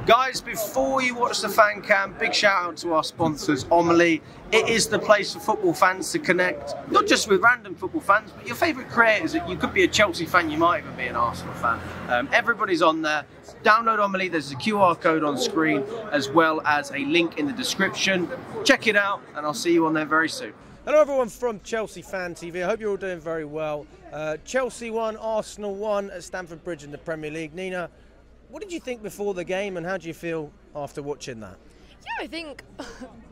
Guys, before you watch the fan cam, big shout out to our sponsors, Omely. It is the place for football fans to connect, not just with random football fans, but your favourite creators. You could be a Chelsea fan, you might even be an Arsenal fan. Everybody's on there. Download Omely, there's a QR code on screen, as well as a link in the description. Check it out, and I'll see you on there very soon. Hello everyone from Chelsea Fan TV. I hope you're all doing very well. Chelsea won, Arsenal won at Stamford Bridge in the Premier League. Nina, what did you think before the game, and how do you feel after watching that? Yeah, I think,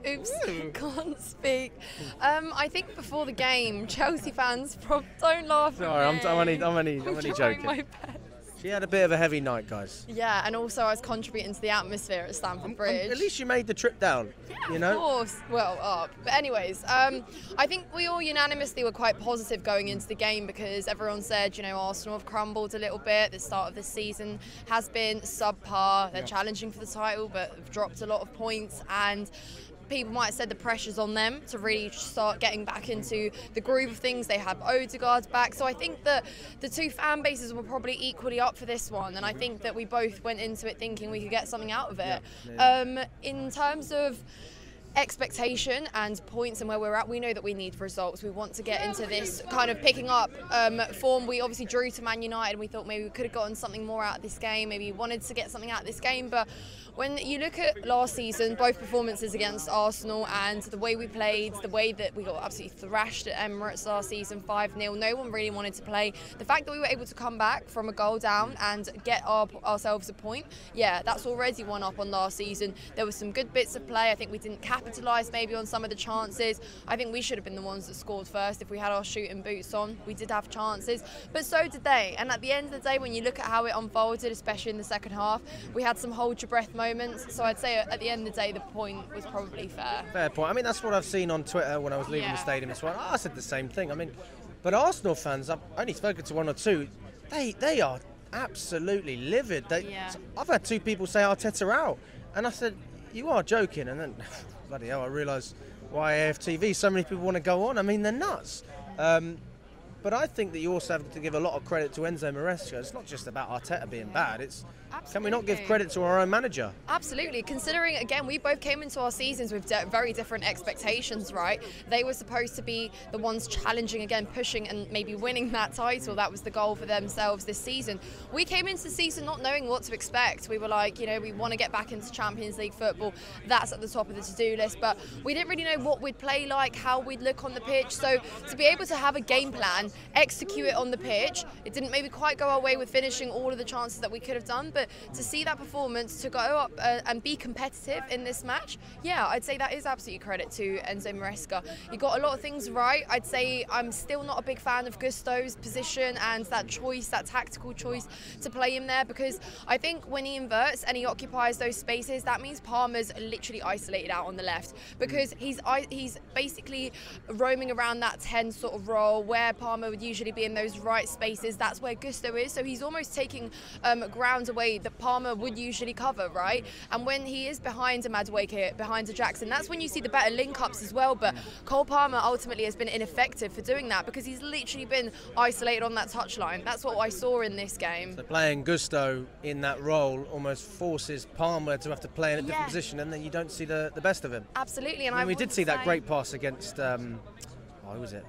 oops, can't speak. I think before the game, Chelsea fans don't laugh. Sorry, I'm only joking. My best. She had a bit of a heavy night, guys. Yeah, and also I was contributing to the atmosphere at Stamford Bridge. At least you made the trip down, yeah, you know? Of course. Well, up. But anyways, I think we all unanimously were quite positive going into the game because everyone said, you know, Arsenal have crumbled a little bit. The start of the season has been subpar. They're challenging for the title, but have dropped a lot of points, and people might have said the pressure's on them to really start getting back into the groove of things. They have Odegaard's back, so I think that the two fan bases were probably equally up for this one, and I think that we both went into it thinking we could get something out of it. In terms of expectation and points and where we're at, we know that we need results. We want to get into this kind of picking up form. We obviously drew to Man United and we thought maybe we could have gotten something more out of this game, maybe wanted to get something out of this game, but when you look at last season, both performances against Arsenal and the way we played, the way that we got absolutely thrashed at Emirates last season, 5-0, no one really wanted to play. The fact that we were able to come back from a goal down and get ourselves a point, yeah, that's already one up on last season. There were some good bits of play. I think we didn't capitalise maybe on some of the chances. I think we should have been the ones that scored first if we had our shooting boots on. We did have chances, but so did they. And at the end of the day, when you look at how it unfolded, especially in the second half, we had some hold your breath moments. So I'd say at the end of the day, the point was probably fair. Fair point. I mean, that's what I've seen on Twitter when I was leaving the stadium as well. I said the same thing. I mean, but Arsenal fans, I've only spoken to one or two, they are absolutely livid. I've had two people say Arteta out, and I said, you are joking, and then bloody hell, I realised why AFTV so many people want to go on. I mean, they're nuts. But I think that you also have to give a lot of credit to Enzo Maresca. It's not just about Arteta being bad. It's can we not give credit to our own manager? Absolutely. Considering, again, we both came into our seasons with very different expectations, right? They were supposed to be the ones challenging again, pushing and maybe winning that title. That was the goal for themselves this season. We came into the season not knowing what to expect. We were like, you know, we want to get back into Champions League football. That's at the top of the to-do list. But we didn't really know what we'd play like, how we'd look on the pitch. So to be able to have a game plan, execute it on the pitch, it didn't maybe quite go our way with finishing all of the chances that we could have done, but to see that performance, to go up and be competitive in this match, yeah, I'd say that is absolutely credit to Enzo Maresca. You got a lot of things right. I'd say I'm still not a big fan of Gusto's position and that choice, that tactical choice to play him there, because I think when he inverts and he occupies those spaces, that means Palmer's literally isolated out on the left, because he's basically roaming around that 10 sort of role where Palmer would usually be in those right spaces. That's where Gusto is, so he's almost taking ground away that Palmer would usually cover, right? And when he is behind a Madueke, behind a Jackson, that's when you see the better link-ups as well, but Cole Palmer ultimately has been ineffective for doing that because he's literally been isolated on that touchline. That's what I saw in this game. So playing Gusto in that role almost forces Palmer to have to play in a different position, and then you don't see the best of him. Absolutely. And we did see that great pass against, who was it?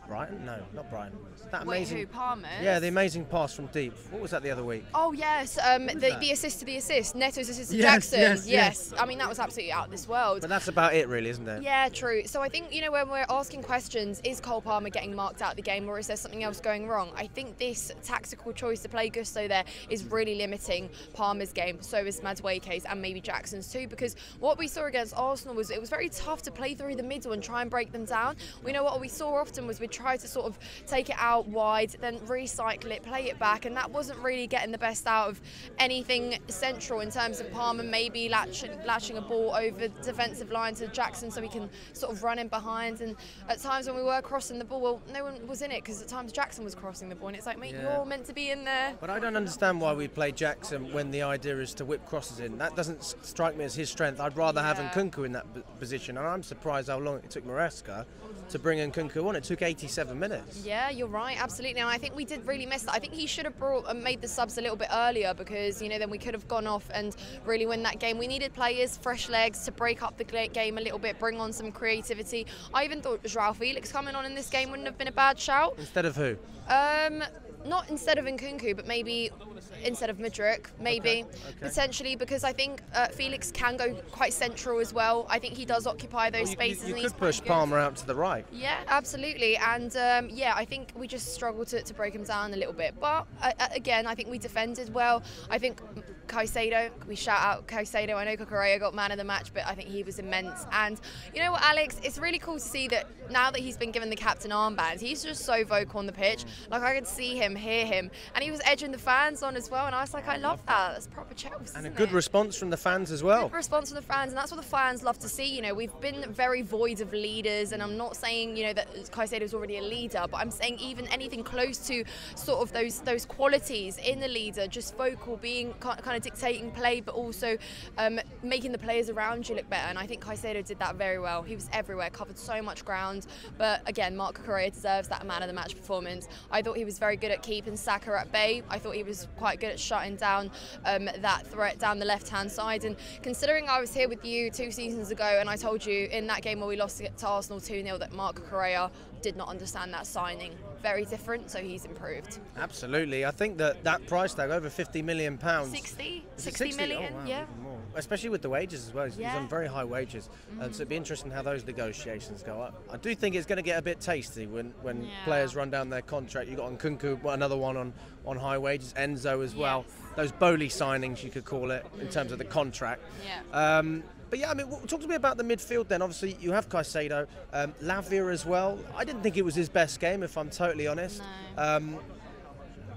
Brighton? No, not Brighton. That amazing. Wait, who, Palmer? Yeah, the amazing pass from deep. What was that the other week? Oh yes, the assist to the assist. Neto's assist to Jackson. Yes. I mean, that was absolutely out of this world. But that's about it, really, isn't it? Yeah, true. So I think, you know, when we're asking questions, is Cole Palmer getting marked out of the game, or is there something else going wrong? I think this tactical choice to play Gusto there is really limiting Palmer's game. So is Madueke's and maybe Jackson's too, because what we saw against Arsenal was it was very tough to play through the middle and try and break them down. We know what we saw often was we'd try to sort of take it out wide, then recycle it, play it back, and that wasn't really getting the best out of anything central in terms of Palmer maybe latching a ball over the defensive line to Jackson so he can sort of run in behind. And at times when we were crossing the ball, well, no one was in it because at times Jackson was crossing the ball, and it's like, mate, you're meant to be in there. But I don't understand why we play Jackson when the idea is to whip crosses in. That doesn't strike me as his strength. I'd rather have Nkunku in that position, and I'm surprised how long it took Maresca to bring Nkunku on. It took 80 87 minutes. Yeah, you're right, absolutely. And I think we did really miss that. I think he should have made the subs a little bit earlier, because, you know, then we could have gone off and really win that game. We needed players, fresh legs, to break up the game a little bit, bring on some creativity. I even thought João Felix coming on in this game wouldn't have been a bad shout. Instead of who? Not instead of Nkunku, but maybe instead of Mudryk, maybe, potentially, because I think Felix can go quite central as well. I think he does occupy those spaces. You could push Palmer out to the right. Yeah, absolutely. And yeah, I think we just struggled to break him down a little bit. But again, I think we defended well. I think Caicedo, we shout out Caicedo. I know Cucurella got man of the match, but I think he was immense. And you know what, Alex, it's really cool to see that now that he's been given the captain armband, he's just so vocal on the pitch. Like, I could see him, hear him, and he was edging the fans on as well. And I was like, I love that. That's proper Chelsea. And a good response from the fans as well. Good response from the fans, and that's what the fans love to see. You know, we've been very void of leaders, and I'm not saying, you know, that Caicedo's already a leader, but I'm saying even anything close to sort of those qualities in the leader, just vocal, being kind of dictating play, but also making the players around you look better. And I think Caicedo did that very well. He was everywhere, covered so much ground. But again, Marc Cucurella deserves that man of the match performance. I thought he was very good at keeping Saka at bay. I thought he was quite good at shutting down that threat down the left-hand side. And considering I was here with you 2 seasons ago, and I told you in that game where we lost to Arsenal 2-0 that Marc Cucurella did not understand that signing. Very different, so he's improved. Absolutely. I think that price tag, over £50 million. 60 million, oh, wow, yeah. even more. Especially with the wages as well. He's on very high wages. So it'd be interesting how those negotiations go up. I do think it's going to get a bit tasty when players run down their contract. You've got Nkunku, another one on high wages, Enzo as well. Those Bowley signings, you could call it, in terms of the contract. Yeah. But yeah, I mean, talk to me about the midfield then. Obviously, you have Caicedo, Lavia as well. I didn't think it was his best game, if I'm totally honest. No.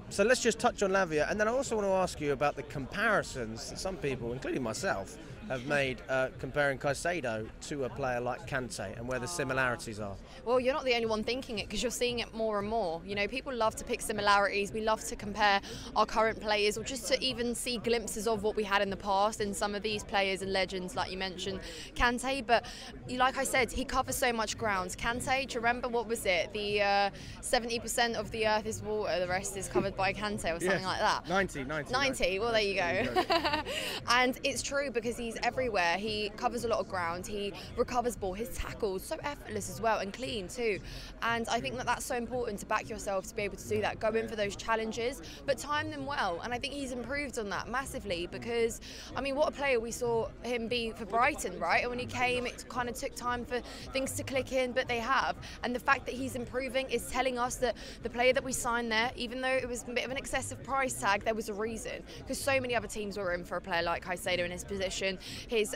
So let's just touch on Lavia. And then I also want to ask you about the comparisons that some people, including myself, have made comparing Caicedo to a player like Kante and where the similarities are. Well, you're not the only one thinking it, because you're seeing it more and more. You know, people love to pick similarities. We love to compare our current players, or just to even see glimpses of what we had in the past in some of these players and legends, like you mentioned, Kante. But like I said, he covers so much ground. Kante, do you remember, what was it? The 70% of the earth is water, the rest is covered by Kante, or something like that. 90. Well, there you go. And it's true, because he's everywhere. He covers a lot of ground. He recovers ball. His tackles so effortless as well, and clean too. And I think that that's so important, to back yourself to be able to do that. Go in for those challenges, but time them well. And I think he's improved on that massively, because I mean, what a player we saw him be for Brighton, right? And when he came, it kind of took time for things to click in, but they have. And the fact that he's improving is telling us that the player that we signed there, even though it was a bit of an excessive price tag, there was a reason, because so many other teams were in for a player like Caicedo in his position. His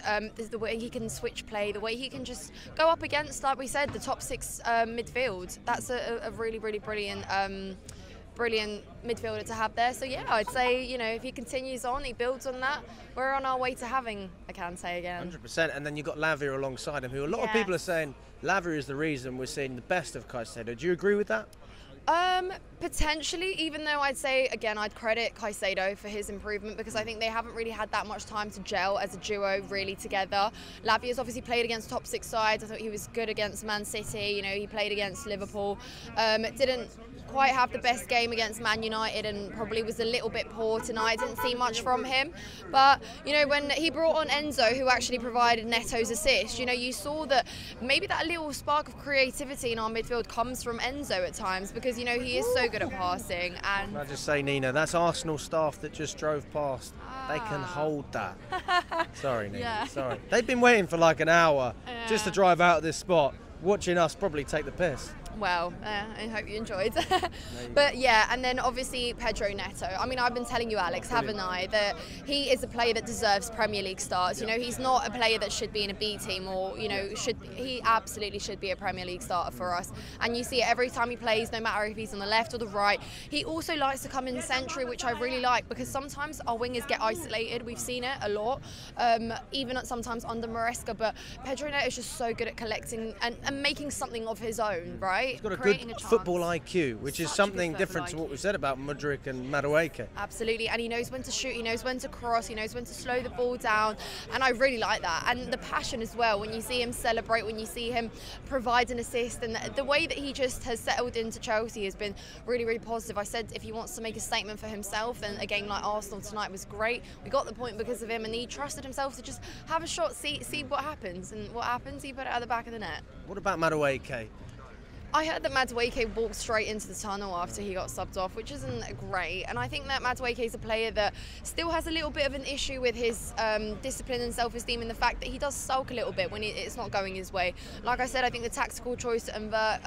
the way he can switch play, the way he can just go up against, like we said, the top 6 midfield. That's a really, really brilliant midfielder to have there. So yeah, I'd say, you know, if he continues on, he builds on that, we're on our way to having a Kante again. 100%. And then you've got Lavia alongside him, who a lot of people are saying Lavia is the reason we're seeing the best of Caicedo. Do you agree with that? Potentially, even though I'd say, again, I'd credit Caicedo for his improvement, because I think they haven't really had that much time to gel as a duo really together. Lavia's obviously played against top 6 sides. I thought he was good against Man City. You know, he played against Liverpool. Didn't quite have the best game against Man United, and probably was a little bit poor tonight. Didn't see much from him. But, you know, when he brought on Enzo, who actually provided Neto's assist, you know, you saw that maybe that little spark of creativity in our midfield comes from Enzo at times, because, you know, he is so good at passing. And I just say, Nina, that's Arsenal staff that just drove past. They can hold that. Sorry, Nina, sorry. They've been waiting for like an hour just to drive out of this spot, watching us probably take the piss. Well, I hope you enjoyed. But yeah, and then obviously Pedro Neto. I mean, I've been telling you, Alex, haven't I, that he is a player that deserves Premier League starts. You know, he's not a player that should be in a B team, or, you know, he absolutely should be a Premier League starter for us. And you see it every time he plays, no matter if he's on the left or the right. He also likes to come in century, which I really like, because sometimes our wingers get isolated. We've seen it a lot, even sometimes under Maresca. But Pedro Neto is just so good at collecting and making something of his own, right? He's got a good football IQ, which is something different to what we said about Mudryk and Madueke. Absolutely, and he knows when to shoot, he knows when to cross, he knows when to slow the ball down, and I really like that. And the passion as well, when you see him celebrate, when you see him provide an assist, and the way that he just has settled into Chelsea has been really, really positive. I said if he wants to make a statement for himself, then a game like Arsenal tonight was great. We got the point because of him, and he trusted himself to just have a shot, see what happens, and what happens, he put it at the back of the net. What about Madueke? I heard that Madueke walked straight into the tunnel after he got subbed off, which isn't great. And I think that Madueke is a player that still has a little bit of an issue with his discipline and self-esteem, and the fact that he does sulk a little bit when it's not going his way. Like I said, I think the tactical choice to invert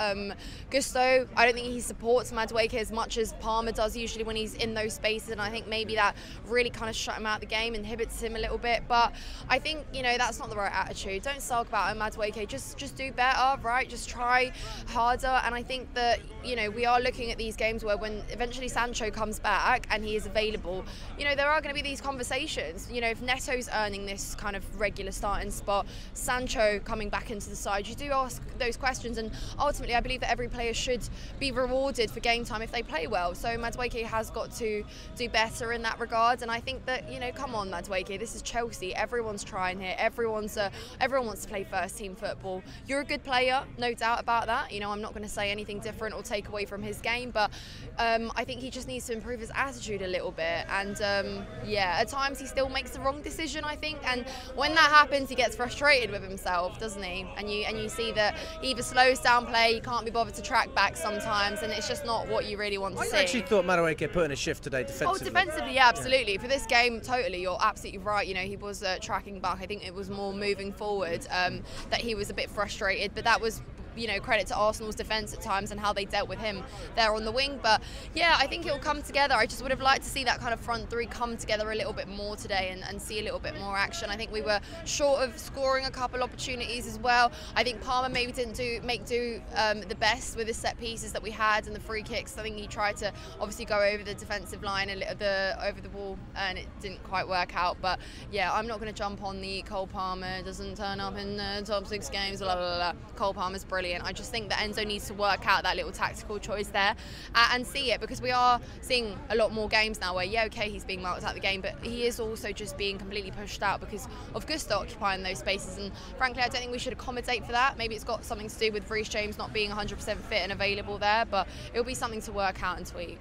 Gusto, I don't think he supports Madueke as much as Palmer does usually when he's in those spaces, and I think maybe that really kind of shut him out of the game, inhibits him a little bit. But I think, you know, that's not the right attitude. Don't sulk about it, Madueke. Just do better, right? Just try harder. And I think that, you know, we are looking at these games where when eventually Sancho comes back and he is available, you know, there are going to be these conversations. You know, if Neto's earning this kind of regular starting spot, Sancho coming back into the side, you do ask those questions, and ultimately I believe that every player should be rewarded for game time if they play well. So Madueke has got to do better in that regard, and I think that, you know, come on Madueke, this is Chelsea, everyone's trying here, everyone wants to play first team football. You're a good player, no doubt about that. You know, I'm not going to say anything different or take away from his game, but I think he just needs to improve his attitude a little bit. And yeah, at times he still makes the wrong decision, I think, and when that happens he gets frustrated with himself, doesn't he? And you see that he either slows down play, he can't be bothered to track back sometimes, and it's just not what you really want to see. I actually thought Madueke put in a shift today defensively. Oh, defensively, yeah, absolutely. Yeah. For this game, totally, you're absolutely right. You know, he was tracking back. I think it was more moving forward that he was a bit frustrated, but that was, you know, credit to Arsenal's defence at times and how they dealt with him there on the wing. But yeah, I think it'll come together. I just would have liked to see that kind of front three come together a little bit more today and see a little bit more action. I think we were short of scoring a couple opportunities as well. I think Palmer maybe didn't make do the best with the set pieces that we had and the free kicks. I think he tried to obviously go over the defensive line over the wall, and it didn't quite work out. But yeah, I'm not going to jump on the Cole Palmer doesn't turn up in the top 6 games, blah, blah, blah. Cole Palmer's brilliant. I just think that Enzo needs to work out that little tactical choice there and see it, because we are seeing a lot more games now where, yeah, okay, he's being marked out of the game, but he is also just being completely pushed out because of Gusto occupying those spaces. And frankly, I don't think we should accommodate for that. Maybe it's got something to do with Reece James not being 100% fit and available there, but it'll be something to work out and tweak.